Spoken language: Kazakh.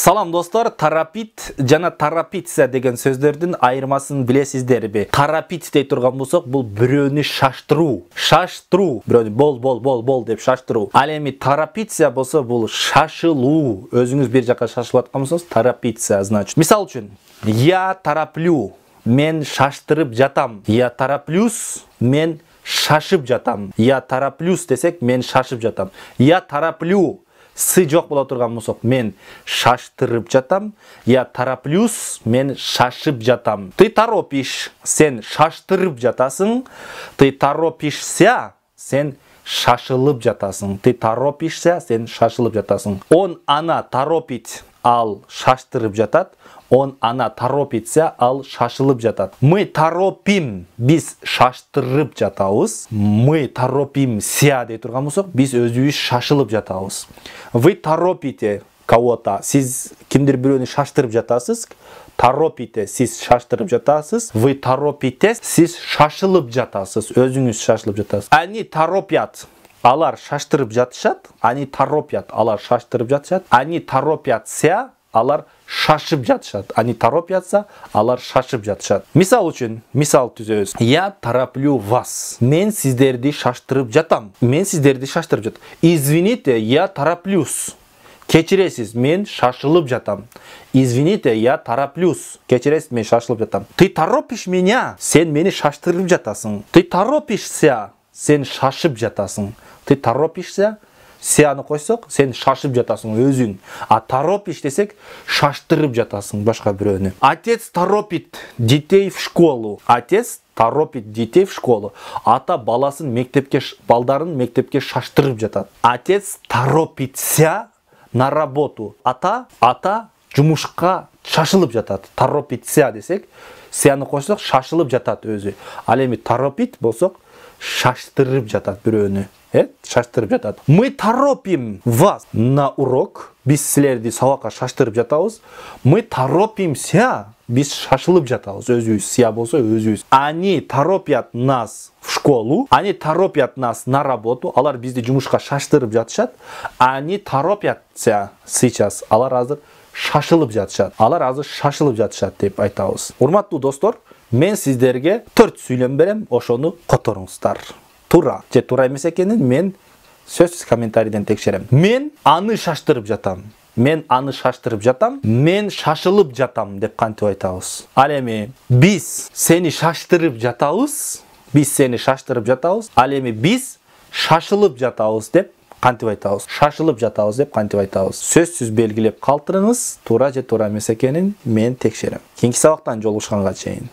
Салам достор, тарапит жана тарапица деген сөздөрдүн айырмасын билесиздерби? Тарапит дей турган болсок, бул бирөөнү шаштыруу. Шаштыруу, бирөөнү бол деп шаштыруу. Ал эми тарапица болсо, бул шашылуу. Өзүңүз бир жака шашылып аткан болсоңуз, тарапица значит. Мисал үчүн, я тараплю, мен шаштырып жатам. Я тараплюс, мен шашып жатам. Я тараплюс десек, мен шашып жатам. Я тараплю, сы жок боло турган болсок, мен шаштырып жатам. Я тараплюс, мен шашып жатам. Ты торопишь, сен шаштырып жатасың. Ты торопишься, сен шашылып жатасың. Ты торопишься, сен шашылып жатасың. Он, она торопит, ал шаштырып жатат. Он, она торопится, ал шашылып жатат. Мы торопим, биз шаштырып жатабыз. Мы торопимся дей турган болсок, биз өзүбүз шашылып жатабыз. Вы торопите кого-то, сиз кимдир бирөөнү шаштырып жатасыз. Торопите, сиз шаштырып жатасыз. Вы торопитесь, сиз шашылып жатасыз. Өзүңүз шашылып жатасыз. Они торопят, алар шаштырып жатышат. Они торопят, алар шаштырып жатышат. Они торопятся, алар шашып жатышат. Они торопятся, алар шашып жатышат. Мисал үчүн, мисал түзөбүз. Я тороплю вас. Мен сиздерди шаштырып жатам. Мен сиздерди шаштырып жатам. Извините, я тороплюсь. Кечиресиз, мен шашылып жатам. Извините, я тороплюсь. Кечиресиз, мен шашылып жатам. Ты торопишь меня. Сен мени шаштырып жатасың. Ты торопишься. Сен шашып жатасың. Ты торопишься. Сяны койсок, сен шашып жатасың өзүң. А торопиш десек, шаштырып жатасың башка бирөөнү. Отец торопит детей в школу. Отец торопит детей в школу. Ата баласын мектепке, балдарын мектепке шаштырып жатат. Отец торопится на работу. Ата жумушка шашылып жатат. Торопится десек, сяны койсок, шашылып жатат өзү. Ал эми торопит болсок, шаштырып жатат бирөөнү. Шаштырып жатат. Мы торопим вас на урок. Биз силерди сабакка шаштырып жатабыз. Мы торопимся. Биз шашылып жатабыз. Өзүбүз, сия болсо өзүбүз. Они торопят нас в школу. Они торопят нас на работу. Алар бизди жумушка шаштырып жатышат. Они торопятся сейчас. Алар азыр шашылып жатышат. Алар азыр шашылып жатышат деп айтабыз. Урматтуу достор, мен сиздерге 4 сүйлөм берем, ошону которуңуздар. Тура же туура эмес экенин мен сөзсүз комментарийден текшерем. Мен аны шаштырып жатам. Мен аны шаштырып жатам. Мен шашылып жатам деп кантип айтабыз. Ал эми биз сени шаштырып жатабыз. Биз сени шаштырып жатабыз. Ал эми биз шашылып жатабыз деп кантип айтабыз. Шашылып жатабыз деп кантип айтабыз. Сөзсүз белгилеп калтырыңыз. Туура же туура эмес экенин мен текшерем. Кийинки сабактан жолугушканга чейин.